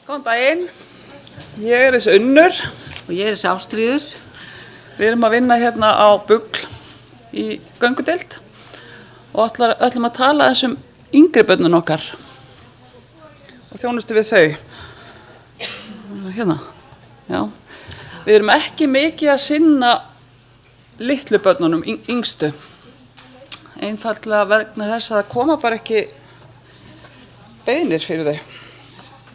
Góðan daginn, ég er þessi Unnur og ég er þessi Ástríður. Við erum að vinna hérna á Bugl í göngudeild og ætlum að tala þessum yngri börnun okkar og þjónustu við þau. Hérna, já. Við erum ekki mikið að sinna litlu börnunum, yngstu. Einfaldlega vegna þess að það koma bara ekki beiðnir fyrir þau.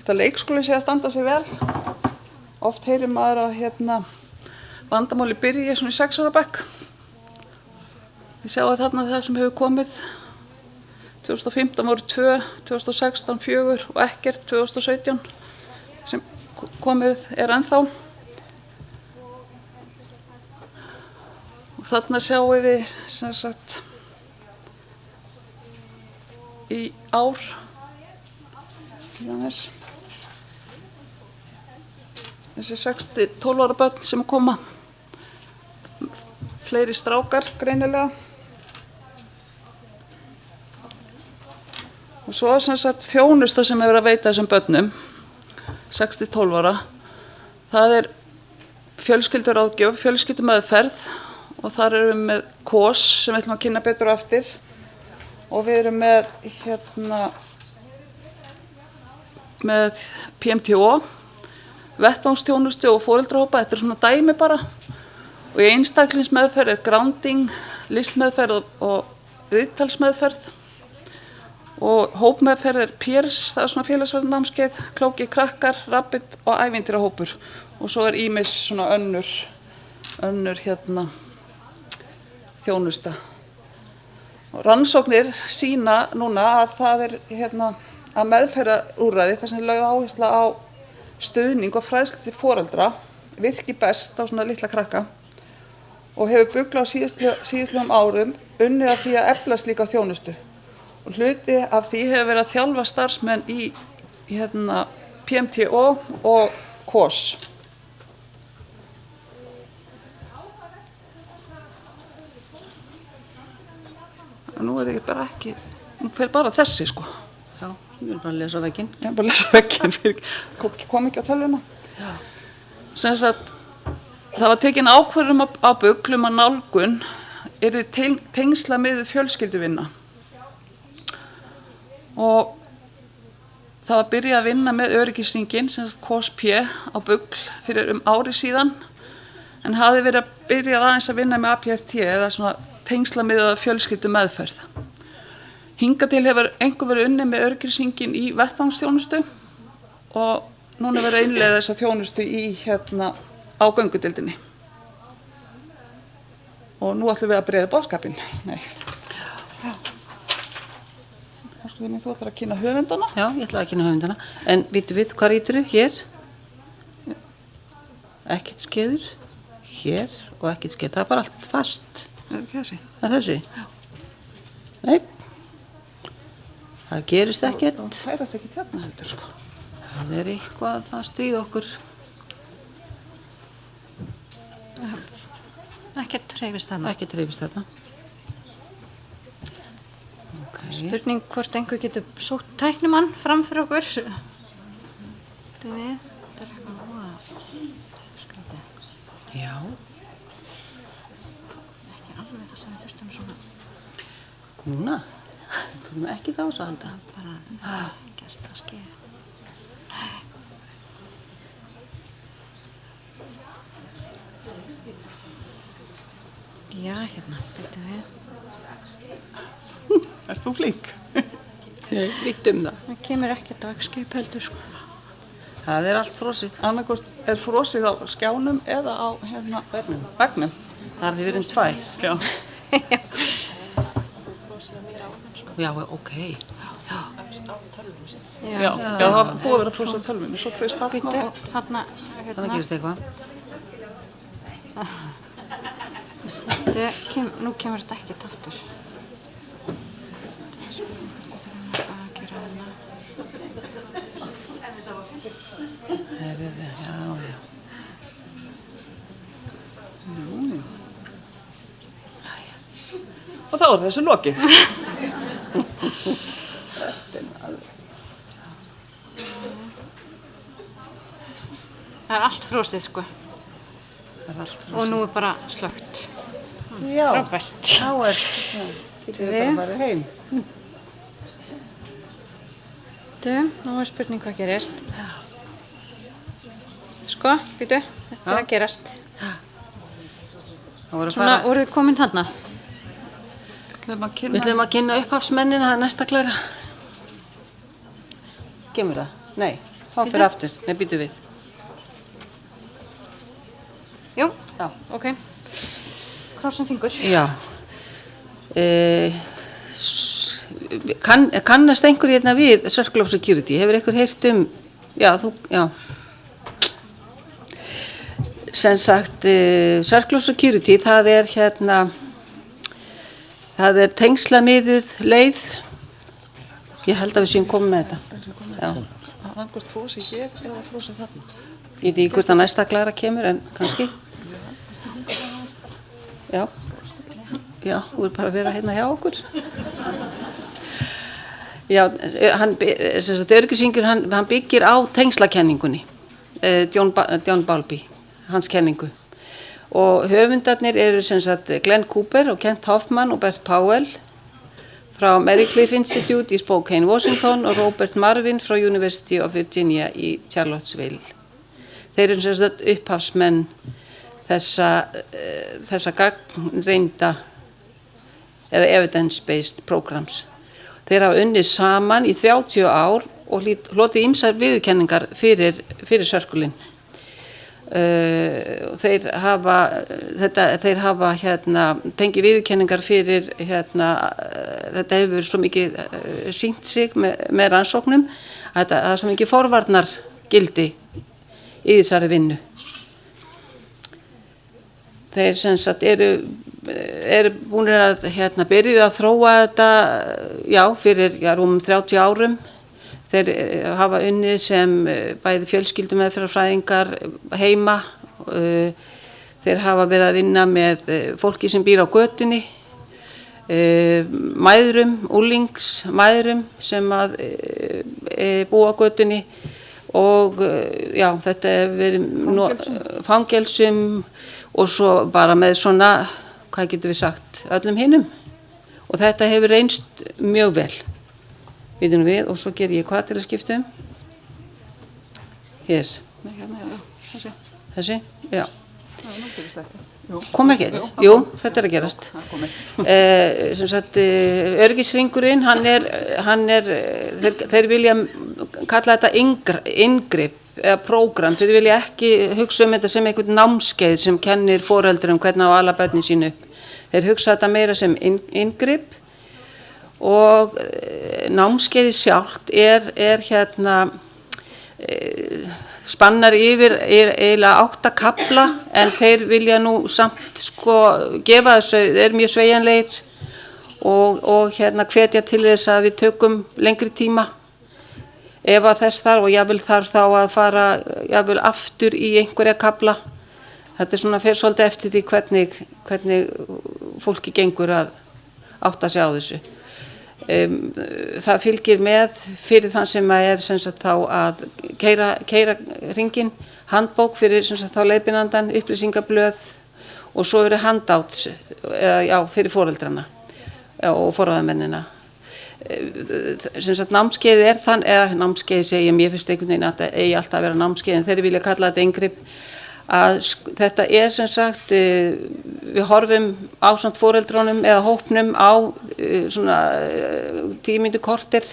Þetta leikskóli sé að standa sig vel. Oft heyrir maður að vandamáli byrji svona í 6 ára bekk. Ég sjá að þarna það sem hefur komið 2015 voru 2, 2016 4 og ekkert 2017 sem komið er ennþá. Og þarna sjáum við sem sagt í ár þessi 6-12 ára börn sem koma, fleiri strákar greinilega. Og svo sem sagt þjónusta sem hefur að veita þessum börnum 6-12 ára, það er fjölskylduráðgjöf, fjölskyldumeðferð og þar erum við með KOS sem við ætlum að kynna betur á eftir og við erum með PMTO, vettvangsþjónustu og foreldrahópa. Þetta er svona dæmi bara. Og í einstaklingsmeðferð er grounding, listmeðferð og viðtalsmeðferð. Og hópmeðferð er peers, það er svona félagsverðarnámskeið, klókir krakkar, rapid og ævintýrahópur. Og svo er ýmis svona önnur þjónusta. Og rannsóknir sýna núna að það er að meðferðarúrræði þar sem er lögð áhersla á stuðning og fræðslu til foreldra virki best á svona litla krakka og hefur Bugl á síðastliðnum árum unnið að því að efla slíka þjónustu. Og hluti af því hefur verið að þjálfa starfsmenn í PMTO og KOS. Nú er ég bara ekki, nú fer bara þessi sko. Já, við erum bara að lesa vegginn. Já, bara að lesa vegginn, kom ekki á tölvuna. Já. Sem sagt, það var tekin ákvörðun á Bugl að nálgun yrði tengsla með fjölskylduvinna. Og það var byrjað að vinna með öryggisringinn, sem sagt KOS-P á Bugl fyrir ári síðan, en hafði verið að byrjað aðeins að vinna með APFT eða svona tengsla með fjölskyldumeðferð. Hingað til hefur einhver verið unnið með öryggisringinn í vettvangsþjónustu og núna verið að innleiða þessa þjónustu á göngudeildinni. Og nú ætlum við að breiða boðskapinn. Nei. Já. Þú ætlar að kynna höfundana? Já, ég ætla að kynna höfundana. En vitum við hvað rýtur hér? Ekkert skeður. Hér og ekkert skeður. Það er bara allt fast. Er ekki þessi? Er þessi? Já. Nei. Það gerist ekkert. Það færast ekki hérna heldur sko. Það er eitthvað að stríða okkur. Ekkert hreyfist þarna. Ekkert hreyfist þarna. Okay. Spurning hvort einhver getur sótt tæknimann fram fyrir okkur. Þetta er eitthvað skrítið. Já. Ekki alveg það sem við þurftum svona. Núna? Þú erum ekki þá svo halda. Bara gerst að skeið. Já, byrjum við. Ert þú flink? Nei, vitum það. Það kemur ekkert á X-Scape heldur sko. Það er allt frosið. Annarkvort er frosið á skjánum eða á veggnum. Það er því við erum 2. Já. Já, ok. Já, það var búið að vera frosið á tölvunni, svo frist þarna og Þarna gerist eitthvað. Nú kemur þetta ekkert aftur. Og þá er þessu lokið. Það er allt frosið, sko. Það er allt Og nú er bara slögt. Já, Frábært. þá getum við bara farið heim. Nú er spurning hvað gerist. Sko, býtu, þetta er að gerast. Svona, voruð þið komin þarna? Við ætlum að kynna upphafsmennina, það er næsta Klara. Kemur það? Nei, þá fyrir aftur. Nei, býtu við. Jú, Já. ok. Krossum fingur. Já. Kannast einhver hérna við Circle of Security? Hefur einhver heyrt já, já. Sem sagt, Circle of Security, það er það er tengslamiðuð leið. Ég held að við séum komið með þetta. Já. Annarkvort frosið hér eða frosið þarna. Ég veit ekki hvort að næsta Klara kemur, en kannski. Já. Já, þú er bara að vera hérna hjá okkur. Já, öryggisingur, hann byggir á tengslakenningunni. John Bowlby, hans kenningu. Og höfundarnir eru sem sagt Glenn Cooper og Kent Hoffman og Bert Powell frá Mary Cliff Institute í Spokane, Washington og Robert Marvin frá University of Virginia í Charlottesville. Þeir eru sem sagt upphafsmenn þessa gagnreynda eða evidence-based programs. Þeir hafa unnið saman í 30 ár og hlotið ýmsar viðurkenningar fyrir Circle-in. Þeir hafa fengið viðurkenningar fyrir þetta hefur svo mikið sýnt sig með rannsóknum að það er svo mikið forvarnargildi í þessari vinnu. Þeir sem sagt eru búnir að byrjuðu að þróa þetta fyrir rúmum 30 árum. Þeir hafa unnið sem bæði fjölskyldumeðferðarfræðingar heima. Þeir hafa verið að vinna með fólki sem býr á götunni, mæðrum, unglingsmæðrum sem búa á götunni og þetta hefur verið fangelsum og svo bara með svona, hvað getum við sagt, öllum hinum. Og þetta hefur reynst mjög vel. Vitum við, og svo ger ég hvað til að skipta Hér. Nei, hérna, já. Þessi? Já. Já, nú gerist þetta. Kom ekki? Jú, þetta er að gerast. Það komið. Sem sagt, öryggisringurinn, þeir vilja kalla þetta inngrip eða prógram. Þeir vilja ekki hugsa þetta sem einhvern námskeið sem kennir foreldurum hvernig á ala börnin sínu upp. Þeir hugsa þetta meira sem inngrip og námskeiði sjálft spannar yfir eiginlega 8 kafla en þeir vilja nú samt gefa þessu, þeir eru mjög sveigjanlegir og hvetja til þess að við tökum lengri tíma ef að þess þarf og jafnvel þarf þá að fara jafnvel aftur í einhverja kafla. Þetta er svona fer svolítið eftir því hvernig fólki gengur að átta sig á þessu. Það fylgir með fyrir þann sem sem sagt þá að keyra hringinn, handbók fyrir sem sagt þá leiðbeinandann, upplýsingablöð og svo eru handouts fyrir foreldrana og forráðamennina. Sem sagt námskeiði námskeiði segi ég finnst einhvern veginn að það eigi alltaf að vera námskeið en þeir vilja kalla þetta inngrip. Að þetta sem sagt, við horfum ásamt foreldrunum eða hópnum á svona 10 mínútur korter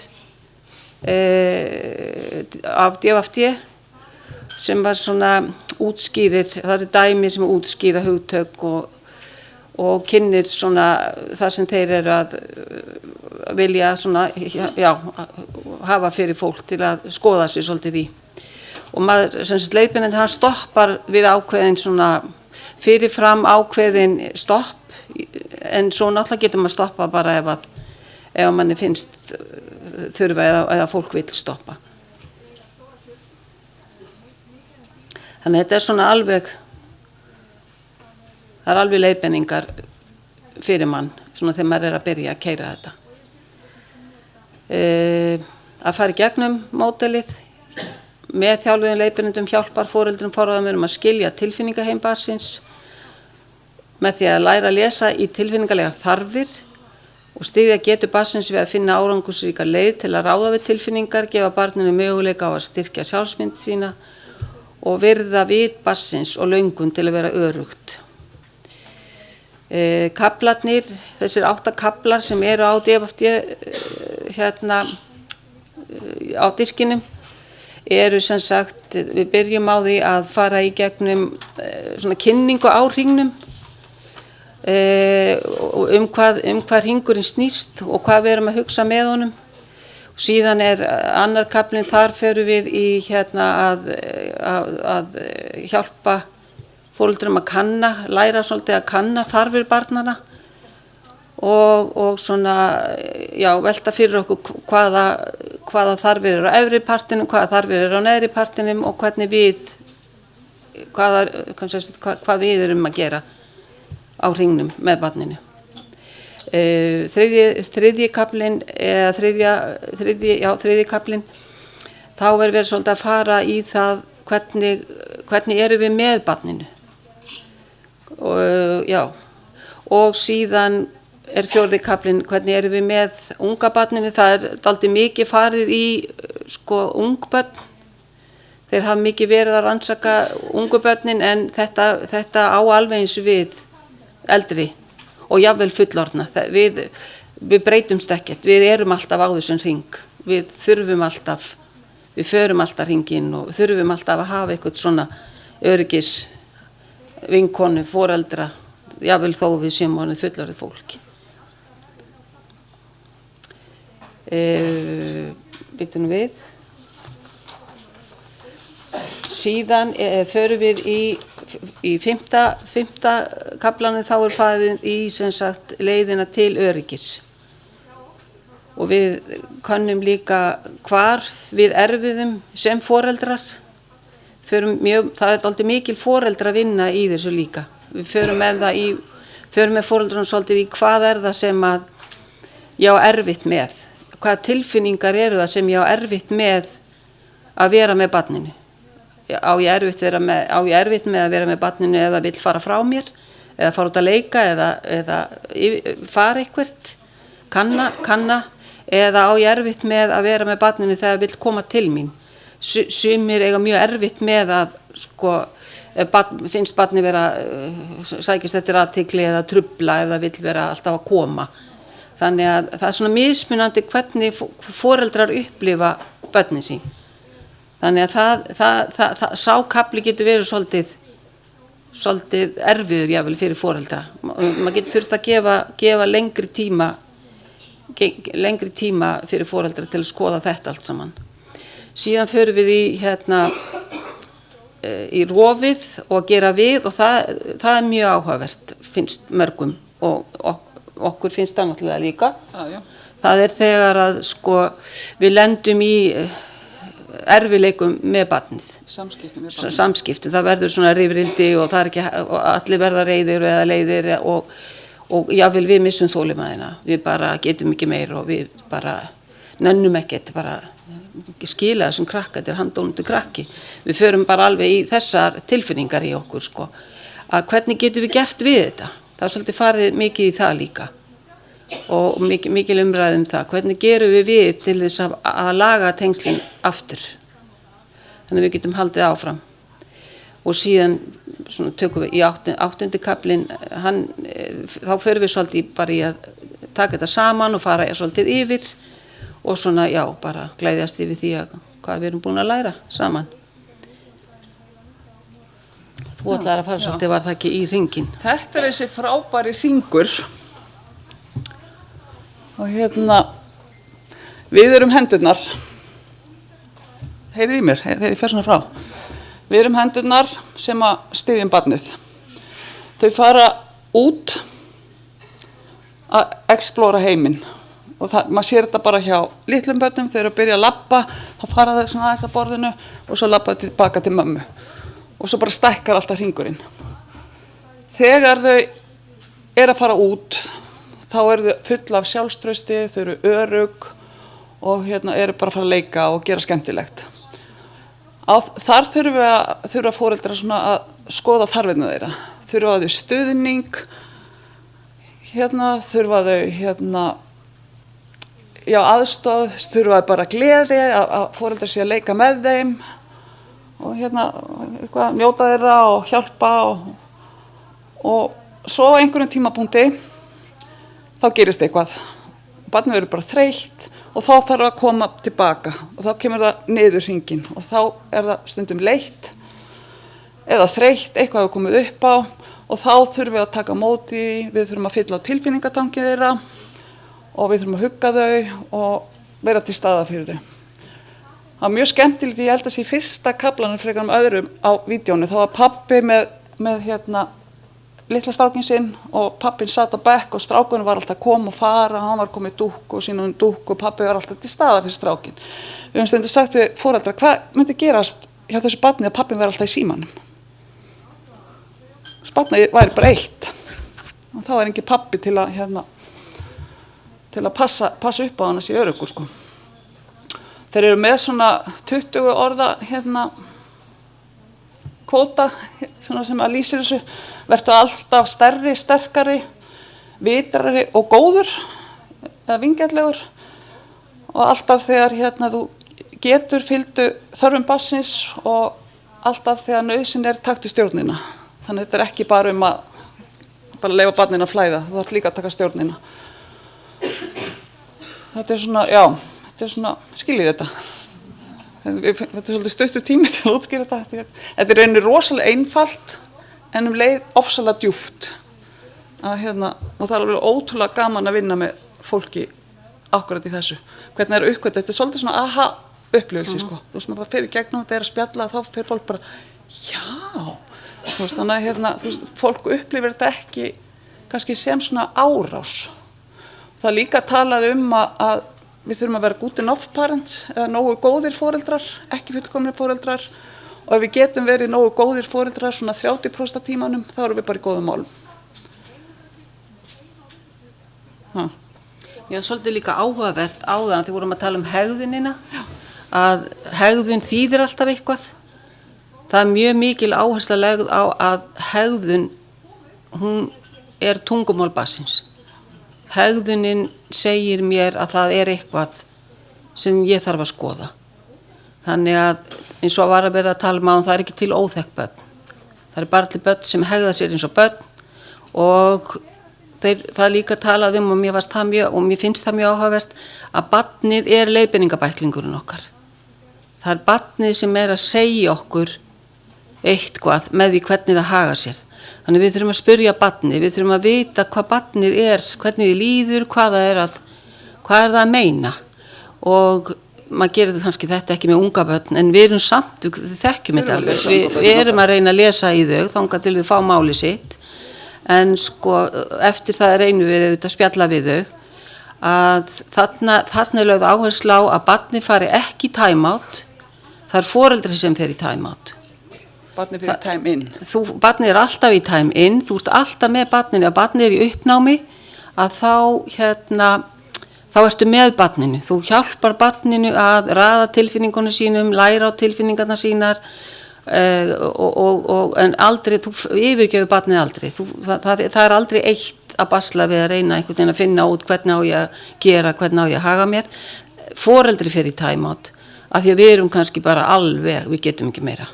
af DFD sem var svona útskýrir, það eru dæmi sem útskýra hugtök og kynnir svona það sem þeir eru að vilja svona, hafa fyrir fólk til að skoða sig svolítið í. Og maður, sem sagt, leiðbeinandi hann stoppar við ákveðin svona fyrirfram ákveðin stopp en svo náttúrulega getur maður stoppa bara ef manni finnst þurfa eða fólk vill stoppa. Þannig þetta er svona alveg leiðbeiningar fyrir mann svona þegar maður er að byrja að keyra þetta. Að fara í gegnum módelið með þjálfuðum leiðbeinendum hjálpar foreldrum forráðamurum að skilja tilfinningaheim barnsins með því að læra að lesa í tilfinningalegar þarfir og styðja getu barnsins við að finna árangursríka leið til að ráða við tilfinningar, gefa barninu möguleika á að styrkja sjálfsmynd sína og virða vit barnsins og löngun til að vera örugt. Kaflarnir, þessir 8 kaflar sem eru á DFD á diskinum eru sem sagt, við byrjum á því að fara í gegnum svona kynningu á hringnum, hvað hringurinn snýst og hvað við erum að hugsa með honum. Síðan annar kaflinn, þar förum við í að hjálpa foreldrum að læra svolítið að kanna þarfir barnanna og svona, já, velta fyrir okkur hvaða þarfir eru á efri partinum, hvaða þarfir eru á neðri partinum og hvernig hvað við erum að gera á hringnum með barninu. Þriðji kaflinn, þriðji kaflinn, þá verður svolítið að fara í það hvernig erum við með barninu. Og síðan 4. kaflinn, hvernig erum við með unga barninu. Það dálítið mikið farið í ungbörn. Þeir hafa mikið verið að rannsaka ungu börnin en þetta á alveg eins við eldri og jafnvel fullorðna. Við breytumst ekkert, við erum alltaf á þessum hring. Við förum alltaf hringinn og þurfum alltaf að hafa eitthvað svona öryggis vinkonu, foreldra, jafnvel þó við séum orðið fullorðið fólk. Býtum við. Síðan förum við í 5. kaflanum, þá farið í sem sagt leiðina til öryggis. Og við könnum líka hvar við erfiðum sem foreldrar. Það dálítið mikil foreldravinna í þessu líka. Við förum með foreldrunum svolítið í hvað það sem að ég á erfitt með. Hvaða tilfinningar eru það sem ég á erfitt með að vera með barninu. Á ég erfitt með að vera með barninu eða vill fara frá mér, eða fara út að leika eða fara eitthvert, kanna, eða á ég erfitt með að vera með barninu þegar vill koma til mín. Sumir eiga mjög erfitt með að finnst barni vera sækist eftir athygli eða trufla ef það vill vera alltaf að koma. Þannig að það svona mismunandi hvernig foreldrar upplifa börnin sín. Þannig að sá kafli getur verið svolítið erfiður jafnvel fyrir foreldra. Maður getur þurft að gefa lengri tíma fyrir foreldra til að skoða þetta allt saman. Síðan förum við í rofið og gera við og það mjög áhugavert, finnst mörgum og okkur finnst það náttúrulega líka. Já. Það þegar að við lendum í erfiðleikum með barnið. Samskiptum, það verður svona rifrildi og það ekki, og allir verða reiðir eða leiðir og jável við missum þolinmæðina. Við bara getum ekki meir og við bara nennum ekkert, bara skila þessum krakka, þetta handónundur krakki. Við förum bara alveg í þessar tilfinningar í okkur, að hvernig getum við gert við þetta? Það svolítið farið mikið í það líka og mikil umræð það. Hvernig gerum við til þess að laga tengslin aftur? Þannig við getum haldið áfram. Og síðan tökum við í 8. kaflinn, þá förum við svolítið bara í að taka þetta saman og fara svolítið yfir og svona, bara glæðjast yfir því hvað við erum búin að læra saman. Þú ætlaðir að fara svolítið, var það ekki í hringinn? Þetta þessi frábæri hringur og við erum hendurnar. Heyrið í mér, þegar ég fer svona frá. Við erum hendurnar sem að styðjum barnið. Þau fara út að explora heiminn. Og maður sér þetta bara hjá litlum börnum, þau eru að byrja að labba, þá fara þau svona aðeins að borðinu og svo labba þau tilbaka til mömmu. Og svo bara stækkar alltaf hringurinn. Þegar þau eru að fara út, þá eru þau full af sjálfstrausti, þau eru örugg og eru bara að fara að leika og gera skemmtilegt. Þar þurfa foreldrar svona að skoða þarfirnar þeirra. Þurfa þau stuðning, þurfa þau aðstoð, þurfa þau bara gleði að foreldrar sé að leika með þeim og eitthvað njóta þeirra og hjálpa og svo á einhverjum tímapunkti þá gerist eitthvað. Barnið verður bara þreytt og þá þarf að koma tilbaka og þá kemur það niður hringinn og þá það stundum leitt eða þreytt, eitthvað hefur komið upp á og þá þurfum við að taka á móti, við þurfum að fylla á tilfinningatankið þeirra og við þurfum að hugga þau og vera til staðar fyrir þau. Það var mjög skemmtilegt, ég held að sé fyrsta kaflanum frekar öðrum á vídeónu, þá var pabbi með litla strákinn sinn og pappinn satt á bekk og strákurinn var alltaf að koma og fara, hann var komið dúkku og síðan dúkku og pabbi var alltaf til staðar fyrir strákinn. Við höfum stundum sagt við foreldra, hvað myndi gerast hjá þessu barni að pappinn væri alltaf í símanum? Þessu barni væri bara eitt og þá er engin pabbi til að passa upp á hann að sé öruggur sko. Þeir eru með svona 20 orða kvóta sem að lýsir þessu, vertu alltaf stærri, sterkari, vitrari og góður eða vingjarlegur og alltaf þegar þú getur fylgdu þörfum barnsins og alltaf þegar nauðsyn taktu stjórnina. Þannig þetta ekki bara að bara leyfa barninu að flæða, þú þarf líka að taka stjórnina. Þetta er svona, skiljið þetta. Þetta er svolítið stuttur tími til að útskýra þetta. Þetta er rauninni rosalega einfalt en leið ofsalega djúpt. Og það er alveg ótrúlega gaman að vinna með fólki akkurat í þessu. Hvernig uppgöt, þetta er svolítið svona aha upplifelse sko. Þú veist maður bara fyrir gegnum þetta að spjalla þá fyrir fólk bara, já. Þú veist, þannig að fólk upplifir þetta ekki kannski sem svona árás. Það er líka talað að við þurfum að vera good enough parents eða nógu góðir foreldrar, ekki fullkomnir foreldrar og ef við getum verið nógu góðir foreldrar svona 30% af tímanum þá erum við bara í góðum málum. Já, svolítið líka áhugavert áðan að þið vorum að tala um hegðunina, að hegðun þýðir alltaf eitthvað. Það er mjög mikil áhersla lögð á að hegðun, hún er tungumál barnsins. Hegðunin segir mér að það er eitthvað sem ég þarf að skoða. Þannig að eins og var að vera að tala um það er ekki til óþekk börn. Það er bara til börn sem hegða sér eins og börn og það líka talað og mér finnst það mjög áhugavert að barnið er leiðbeiningabæklingurinn okkar. Það er barnið sem er að segja okkur eitthvað með því hvernig það hagar sér. Þannig við þurfum að spyrja barnið, við þurfum að vita hvað barnið er, hvernig þið líður, hvað er það að meina. Og maður gerir kannski þetta ekki með unga börn, en við erum samt, við þekkjum þetta alveg. Við erum að reyna að lesa í þau, þangað til við fá máli sitt. En sko, eftir það reynum við auðvitað að spjalla við þau. Að þarna er lögð áhersla á að barnið fari ekki í time-out, það er foreldri sem fer í time-out. Barnið fyrir time in. Barnið er alltaf í time in, þú ert alltaf með barninu, að barnið er í uppnámi, að þá ertu með barninu. Þú hjálpar barninu að raða tilfinningunum sínum, læra á tilfinningarnar sínar, en aldrei, þú yfirgefur barnið aldrei. Það er aldrei eitt að basla við að reyna einhvern veginn að finna út hvernig á ég að gera, hvernig á ég að haga mér. Foreldri fyrir í time-out, af því að við erum kannski bara alveg, við getum ekki meira.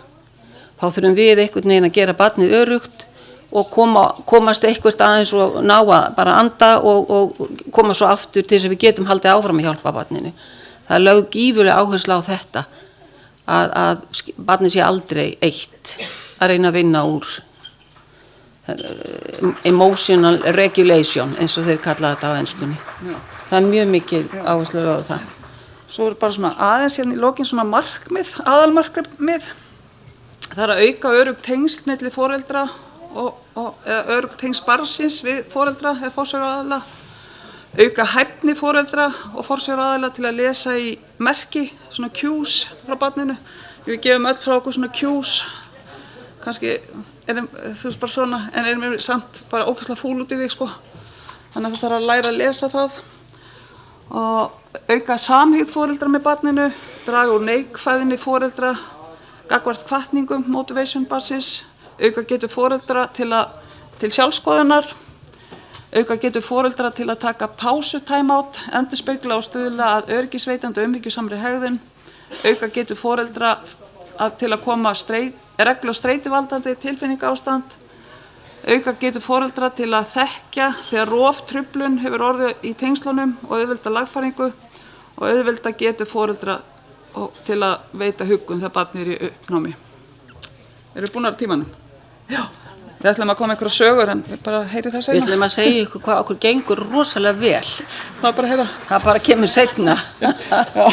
Þá þurfum við einhvern veginn að gera barnið örugt og komast eitthvað aðeins og ná að bara anda og koma svo aftur til þess að við getum haldið áfram að hjálpa barninu. Það er lögð gífurlega áhersla á þetta að barnið sé aldrei eitt að reyna að vinna úr emotional regulation eins og þeir kalla þetta á enskunni. Það er mjög mikið áhersla á það. Svo er bara svona aðeins í lokin svona markmið, aðalmarkmið. Það er að auka örugg tengsl milli foreldra og örugg tengsl barnsins við foreldra eða forsjáraðila, auka hæfni foreldra og forsjáraðila til að lesa í merki, svona cues frá barninu. Við gefum öll frá okkur svona cues, kannski þú veist bara svona, en erum við samt bara ógeðslega fúl út í þig sko. Þannig að það þarf að læra að lesa það og auka samhygð foreldra með barninu, draga úr neikvæðni foreldra, gagnvart hvatningum, motivation barnsins, auka getur foreldra til sjálfskoðunar, auka getur foreldra til að taka pásu, time-out, endurspegla og stuðla að öryggisveitandi og umhyggjusamri hegðun, auka getur foreldra til að koma reglu- og streituvaldandi tilfinningaástand, auka getur foreldra til að þekkja þegar roftruflun hefur orðið í tengslunum og auðvelda lagfæringu og auðvelda getur foreldra til að veita huggun þegar barnið í uppnámi. Eru búnar á tímanum? Já. Við ætlum að koma einhverja sögur en við bara heyri það seinna. Við ætlum að segja ykkur hvað okkur gengur rosalega vel. Það er bara að heyra. Það bara kemur seinna. Já.